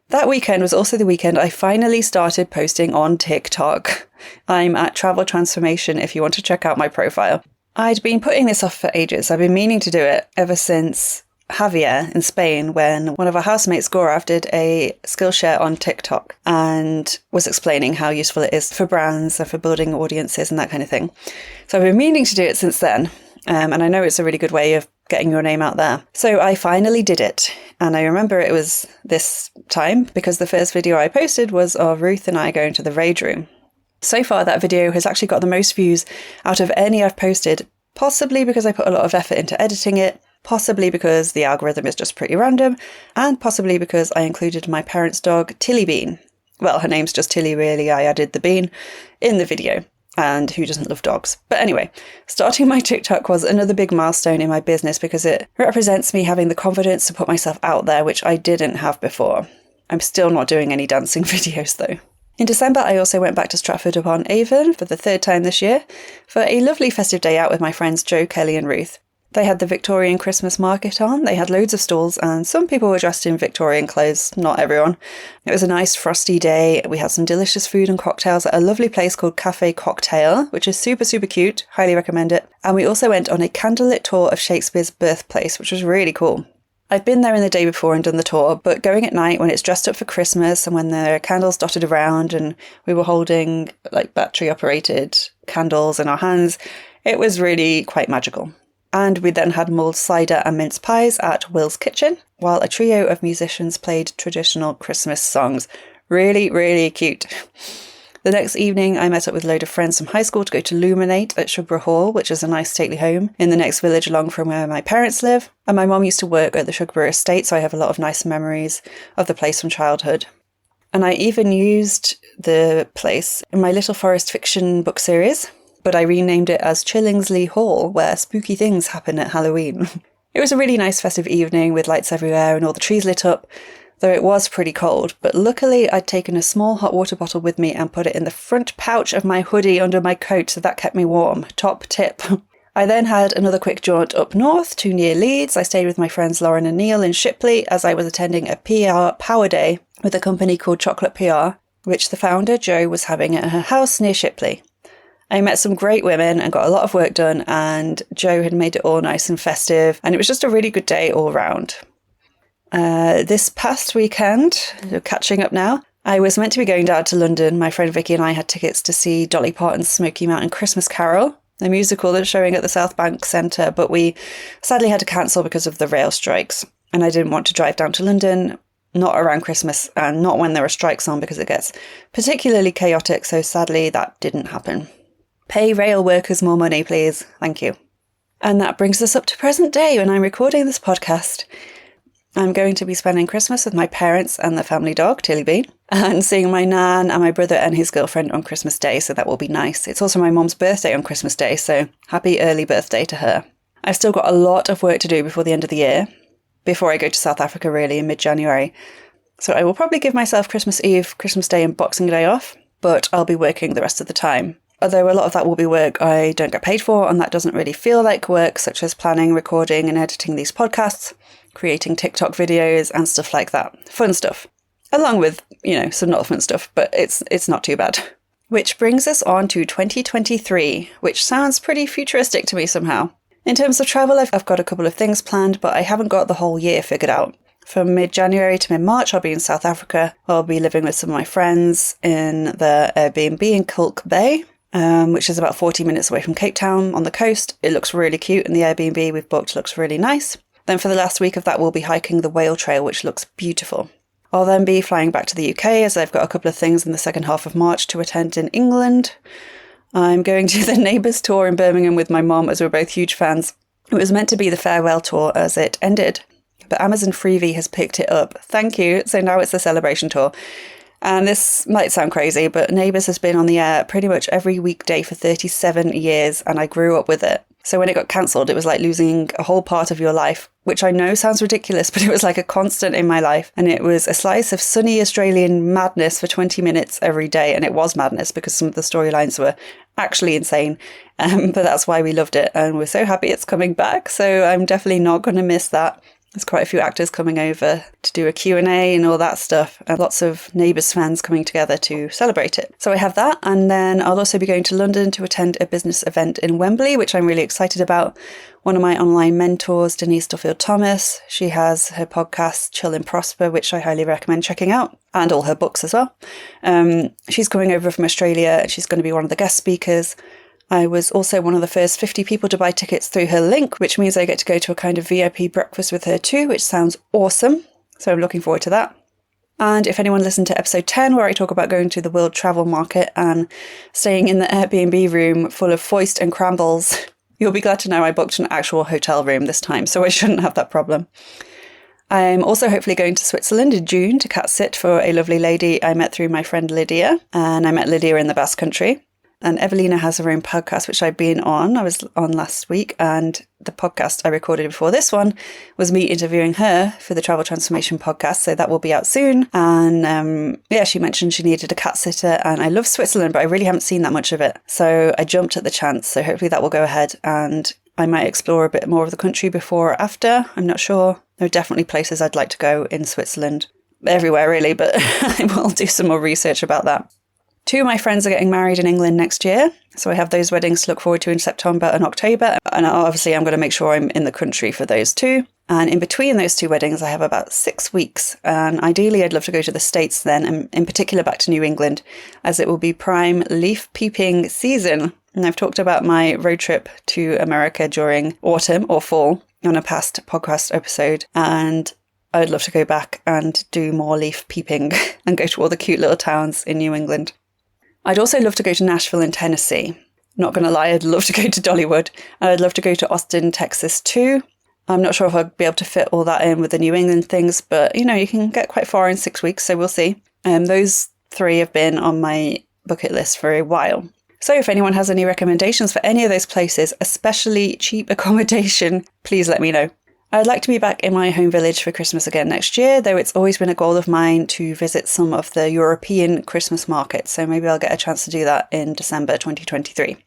That weekend was also the weekend I finally started posting on TikTok. I'm at Travel Transformation if you want to check out my profile. I'd been putting this off for ages. I've been meaning to do it ever since Javier in Spain, when one of our housemates, Gaurav, did a Skillshare on TikTok and was explaining how useful it is for brands and for building audiences and that kind of thing. So I've been meaning to do it since then. And I know it's a really good way of getting your name out there. So I finally did it. And I remember it was this time because the first video I posted was of Ruth and I going to the Rage Room. So far, that video has actually got the most views out of any I've posted, possibly because I put a lot of effort into editing it, possibly because the algorithm is just pretty random, and possibly because I included my parents' dog, Tilly Bean. Well, her name's just Tilly, really. I added the bean in the video. And who doesn't love dogs? But anyway, starting my TikTok was another big milestone in my business because it represents me having the confidence to put myself out there, which I didn't have before. I'm still not doing any dancing videos though. In December, I also went back to Stratford-upon-Avon for the third time this year for a lovely festive day out with my friends Jo, Kelly and Ruth. They had the Victorian Christmas market on, they had loads of stalls, and some people were dressed in Victorian clothes, not everyone. It was a nice frosty day, we had some delicious food and cocktails at a lovely place called Cafe Cocktail, which is super cute, highly recommend it. And we also went on a candlelit tour of Shakespeare's birthplace, which was really cool. I've been there in the day before and done the tour, but going at night when it's dressed up for Christmas and when there are candles dotted around and we were holding like battery operated candles in our hands, it was really quite magical. And we then had mulled cider and mince pies at Will's Kitchen, while a trio of musicians played traditional Christmas songs. Really cute. The next evening, I met up with a load of friends from high school to go to Luminate at Shugborough Hall, which is a nice stately home in the next village along from where my parents live. And my mum used to work at the Shugborough estate, so I have a lot of nice memories of the place from childhood. And I even used the place in my Little Forest fiction book series, but I renamed it as Chillingsley Hall, where spooky things happen at Halloween. It was a really nice festive evening with lights everywhere and all the trees lit up, though it was pretty cold, but luckily I'd taken a small hot water bottle with me and put it in the front pouch of my hoodie under my coat, so that kept me warm. Top tip. I then had another quick jaunt up north to near Leeds. I stayed with my friends Lauren and Neil in Shipley as I was attending a PR Power Day with a company called Chocolate PR, which the founder, Jo, was having at her house near Shipley. I met some great women and got a lot of work done, and Jo had made it all nice and festive, and it was just a really good day all round. This past weekend, catching up now, I was meant to be going down to London. My friend Vicky and I had tickets to see Dolly Parton's Smoky Mountain Christmas Carol, a musical that's showing at the South Bank Centre, but we sadly had to cancel because of the rail strikes, and I didn't want to drive down to London, not around Christmas, and not when there are strikes on because it gets particularly chaotic, so sadly that didn't happen. Pay rail workers more money, please. Thank you. And that brings us up to present day when I'm recording this podcast. I'm going to be spending Christmas with my parents and the family dog, Tilly Bean, and seeing my nan and my brother and his girlfriend on Christmas Day, so that will be nice. It's also my mum's birthday on Christmas Day, so happy early birthday to her. I've still got a lot of work to do before the end of the year, before I go to South Africa really in mid-January. So I will probably give myself Christmas Eve, Christmas Day and Boxing Day off, but I'll be working the rest of the time. Although a lot of that will be work I don't get paid for, and that doesn't really feel like work, such as planning, recording and editing these podcasts, creating TikTok videos and stuff like that. Fun stuff. Along with, some not fun stuff, but it's not too bad. Which brings us on to 2023, which sounds pretty futuristic to me somehow. In terms of travel, I've got a couple of things planned, but I haven't got the whole year figured out. From mid-January to mid-March, I'll be in South Africa. I'll be living with some of my friends in the Airbnb in Kalk Bay, which is about 40 minutes away from Cape Town on the coast. It looks really cute, and the Airbnb we've booked looks really nice. Then for the last week of that, we'll be hiking the Whale Trail, which looks beautiful. I'll then be flying back to the UK, as I've got a couple of things in the second half of March to attend in England. I'm going to the Neighbours tour in Birmingham with my mom, as we're both huge fans. It was meant to be the farewell tour as it ended, but Amazon Freevee has picked it up. Thank you. So now it's the celebration tour. And this might sound crazy, but Neighbours has been on the air pretty much every weekday for 37 years, and I grew up with it. So when it got cancelled, it was like losing a whole part of your life, which I know sounds ridiculous, but it was like a constant in my life. And it was a slice of sunny Australian madness for 20 minutes every day. And it was madness because some of the storylines were actually insane. But that's why we loved it. And we're so happy it's coming back. So I'm definitely not going to miss that. There's quite a few actors coming over to do a Q&A and all that stuff, and lots of Neighbours fans coming together to celebrate it. So I have that, and then I'll also be going to London to attend a business event in Wembley, which I'm really excited about. One of my online mentors, Denise Duffield-Thomas, she has her podcast, Chill and Prosper, which I highly recommend checking out, and all her books as well. She's coming over from Australia, and she's going to be one of the guest speakers. I was also one of the first 50 people to buy tickets through her link, which means I get to go to a kind of VIP breakfast with her too, which sounds awesome. So I'm looking forward to that. And if anyone listened to episode 10, where I talk about going to the World Travel Market and staying in the Airbnb room full of foist and crambles, you'll be glad to know I booked an actual hotel room this time, so I shouldn't have that problem. I'm also hopefully going to Switzerland in June to cat sit for a lovely lady I met through my friend Lydia, and I met Lydia in the Basque Country. And Evelina has her own podcast, which I've been on. I was on last week, and the podcast I recorded before this one was me interviewing her for the Travel Transformation podcast. So that will be out soon. And she mentioned she needed a cat sitter, and I love Switzerland, but I really haven't seen that much of it. So I jumped at the chance. So hopefully that will go ahead, and I might explore a bit more of the country before or after. I'm not sure. There are definitely places I'd like to go in Switzerland. Everywhere really, but I will do some more research about that. 2 of my friends are getting married in England next year, so I have those weddings to look forward to in September and October, and obviously I'm going to make sure I'm in the country for those 2. And in between those 2 weddings, I have about 6 weeks, and ideally I'd love to go to the States then, and in particular back to New England, as it will be prime leaf peeping season. And I've talked about my road trip to America during autumn or fall on a past podcast episode, and I'd love to go back and do more leaf peeping and go to all the cute little towns in New England. I'd also love to go to Nashville in Tennessee. Not going to lie, I'd love to go to Dollywood. And I'd love to go to Austin, Texas too. I'm not sure if I'd be able to fit all that in with the New England things, but you can get quite far in 6 weeks, so we'll see. Those 3 have been on my bucket list for a while. So if anyone has any recommendations for any of those places, especially cheap accommodation, please let me know. I'd like to be back in my home village for Christmas again next year, though it's always been a goal of mine to visit some of the European Christmas markets, so maybe I'll get a chance to do that in December 2023.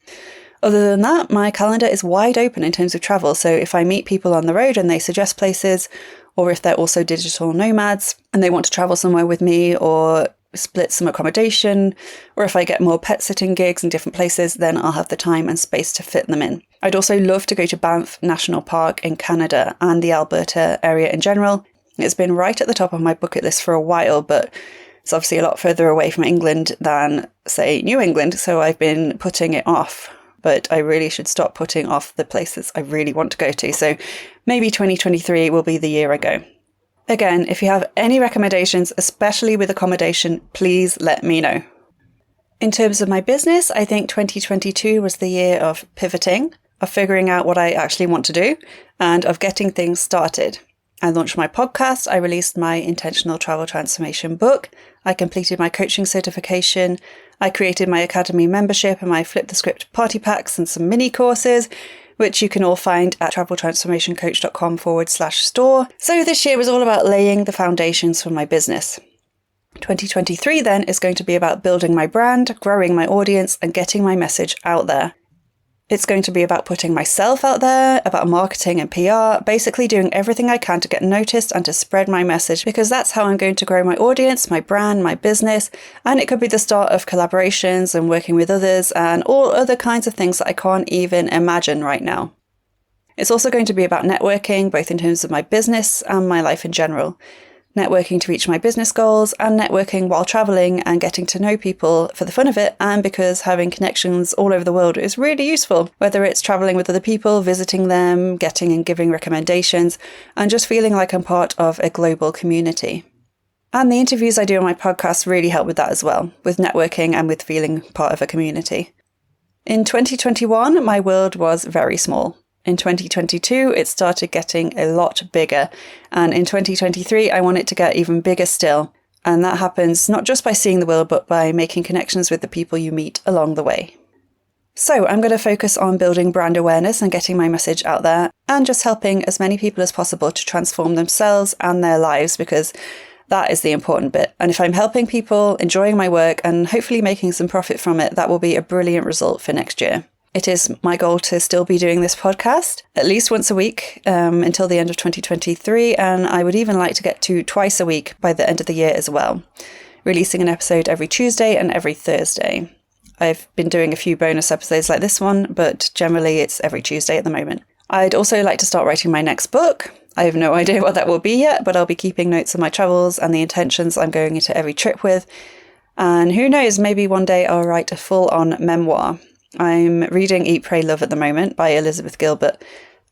Other than that, my calendar is wide open in terms of travel, so if I meet people on the road and they suggest places, or if they're also digital nomads and they want to travel somewhere with me or split some accommodation, or if I get more pet sitting gigs in different places, then I'll have the time and space to fit them in. I'd also love to go to Banff National Park in Canada and the Alberta area in general. It's been right at the top of my bucket list for a while, but it's obviously a lot further away from England than, say, New England, so I've been putting it off. But I really should stop putting off the places I really want to go to, so maybe 2023 will be the year I go. Again, if you have any recommendations, especially with accommodation, please let me know. In terms of my business, I think 2022 was the year of pivoting, of figuring out what I actually want to do, and of getting things started. I launched my podcast, I released my Intentional Travel Transformation book, I completed my coaching certification, I created my Academy membership and my Flip the Script party packs and some mini courses, which you can all find at traveltransformationcoach.com/store. So this year was all about laying the foundations for my business. 2023 then is going to be about building my brand, growing my audience, and getting my message out there. It's going to be about putting myself out there, about marketing and PR, basically doing everything I can to get noticed and to spread my message, because that's how I'm going to grow my audience, my brand, my business, and it could be the start of collaborations and working with others and all other kinds of things that I can't even imagine right now. It's also going to be about networking, both in terms of my business and my life in general. Networking to reach my business goals and networking while traveling and getting to know people for the fun of it, and because having connections all over the world is really useful, whether it's traveling with other people, visiting them, getting and giving recommendations, and just feeling like I'm part of a global community. And the interviews I do on my podcast really help with that as well, with networking and with feeling part of a community. In 2021, my world was very small. In 2022, it started getting a lot bigger. And in 2023, I want it to get even bigger still. And that happens not just by seeing the world, but by making connections with the people you meet along the way. So I'm going to focus on building brand awareness and getting my message out there, and just helping as many people as possible to transform themselves and their lives, because that is the important bit. And if I'm helping people, enjoying my work, and hopefully making some profit from it, that will be a brilliant result for next year. It is my goal to still be doing this podcast at least once a week until the end of 2023, and I would even like to get to twice a week by the end of the year as well, releasing an episode every Tuesday and every Thursday. I've been doing a few bonus episodes like this one, but generally it's every Tuesday at the moment. I'd also like to start writing my next book. I have no idea what that will be yet, but I'll be keeping notes of my travels and the intentions I'm going into every trip with. And who knows, maybe one day I'll write a full-on memoir. I'm reading Eat, Pray, Love at the moment by Elizabeth Gilbert,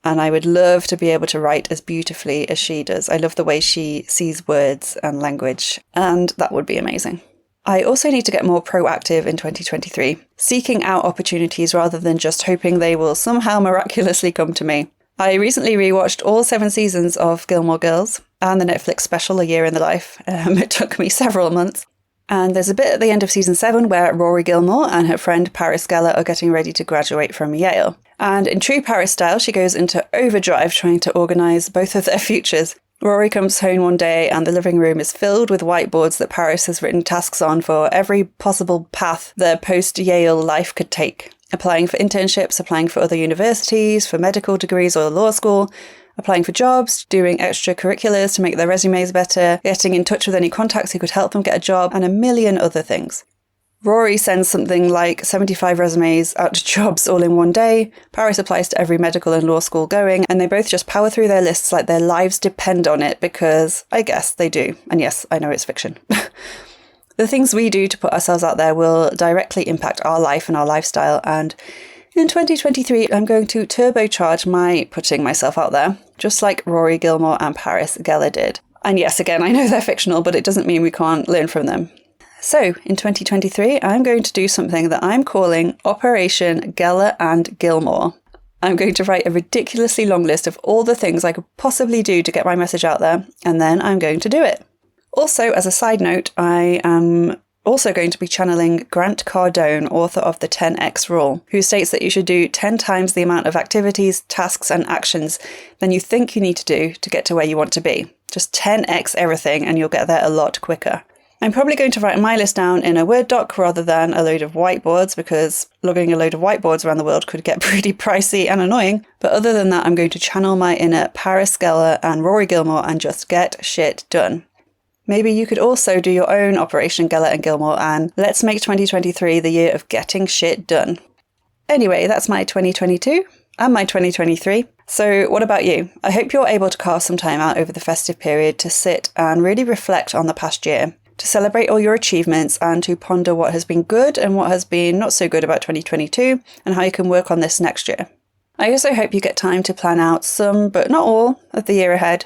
and I would love to be able to write as beautifully as she does. I love the way she sees words and language, and that would be amazing. I also need to get more proactive in 2023, seeking out opportunities rather than just hoping they will somehow miraculously come to me. I recently rewatched all 7 seasons of Gilmore Girls and the Netflix special A Year in the Life. It took me several months. And there's a bit at the end of season 7 where Rory Gilmore and her friend Paris Geller are getting ready to graduate from Yale. And in true Paris style, she goes into overdrive trying to organise both of their futures. Rory comes home one day and the living room is filled with whiteboards that Paris has written tasks on for every possible path their post-Yale life could take. Applying for internships, applying for other universities, for medical degrees or law school, applying for jobs, doing extracurriculars to make their resumes better, getting in touch with any contacts who could help them get a job, and a million other things. Rory sends something like 75 resumes out to jobs all in one day. Paris applies to every medical and law school going, and they both just power through their lists like their lives depend on it, because I guess they do. And yes, I know it's fiction. The things we do to put ourselves out there will directly impact our life and our lifestyle, and in 2023, I'm going to turbocharge my putting myself out there, just like Rory Gilmore and Paris Geller did. And yes, again, I know they're fictional, but it doesn't mean we can't learn from them. So, in 2023, I'm going to do something that I'm calling Operation Geller and Gilmore. I'm going to write a ridiculously long list of all the things I could possibly do to get my message out there, and then I'm going to do it. Also, as a side note, I am also going to be channeling Grant Cardone, author of the 10X Rule, who states that you should do 10 times the amount of activities, tasks, and actions than you think you need to do to get to where you want to be. Just 10x everything and you'll get there a lot quicker. I'm probably going to write my list down in a Word doc rather than a load of whiteboards, because lugging a load of whiteboards around the world could get pretty pricey and annoying. But other than that, I'm going to channel my inner Paris Geller and Rory Gilmore and just get shit done. Maybe you could also do your own Operation Geller and Gilmore, and let's make 2023 the year of getting shit done. Anyway, that's my 2022 and my 2023. So what about you? I hope you're able to carve some time out over the festive period to sit and really reflect on the past year, to celebrate all your achievements and to ponder what has been good and what has been not so good about 2022 and how you can work on this next year. I also hope you get time to plan out some, but not all, of the year ahead.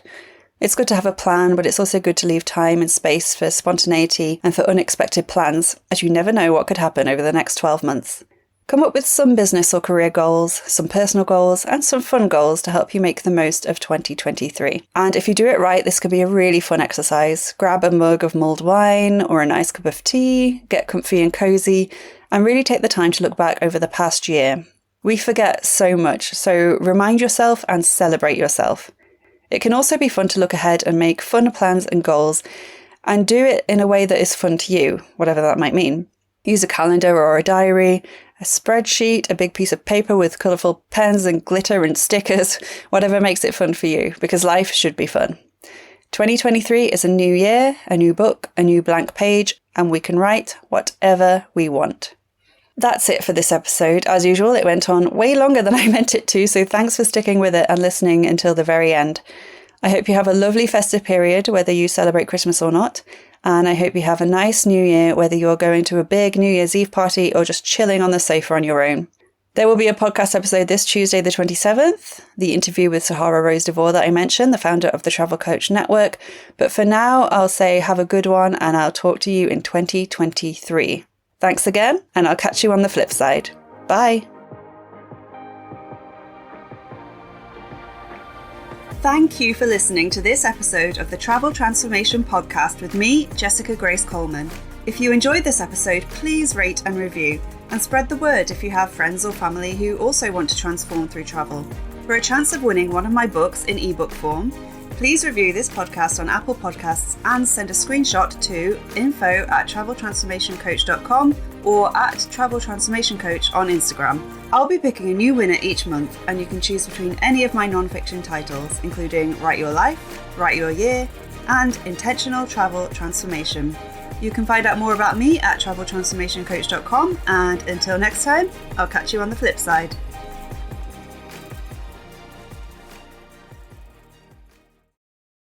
It's good to have a plan, but it's also good to leave time and space for spontaneity and for unexpected plans, as you never know what could happen over the next 12 months. Come up with some business or career goals, some personal goals, and some fun goals to help you make the most of 2023. And if you do it right, this could be a really fun exercise. Grab a mug of mulled wine or a nice cup of tea, get comfy and cozy, and really take the time to look back over the past year. We forget so much, so remind yourself and celebrate yourself. It can also be fun to look ahead and make fun plans and goals, and do it in a way that is fun to you, whatever that might mean. Use a calendar or a diary, a spreadsheet, a big piece of paper with colourful pens and glitter and stickers, whatever makes it fun for you, because life should be fun. 2023 is a new year, a new book, a new blank page, and we can write whatever we want. That's it for this episode. As usual, it went on way longer than I meant it to, so thanks for sticking with it and listening until the very end. I hope you have a lovely festive period, whether you celebrate Christmas or not, and I hope you have a nice New Year, whether you're going to a big New Year's Eve party or just chilling on the sofa on your own. There will be a podcast episode this Tuesday, the 27th, the interview with Sahara Rose Devore that I mentioned, the founder of the Travel Coach Network. But for now, I'll say have a good one, and I'll talk to you in 2023. Thanks again, and I'll catch you on the flip side. Bye. Thank you for listening to this episode of the Travel Transformation Podcast with me, Jessica Grace Coleman. If you enjoyed this episode, please rate and review, and spread the word if you have friends or family who also want to transform through travel. For a chance of winning one of my books in ebook form, please review this podcast on Apple Podcasts and send a screenshot to info@traveltransformationcoach.com or @traveltransformationcoach on Instagram. I'll be picking a new winner each month, and you can choose between any of my non-fiction titles, including Write Your Life, Write Your Year, and Intentional Travel Transformation. You can find out more about me at traveltransformationcoach.com, and until next time, I'll catch you on the flip side.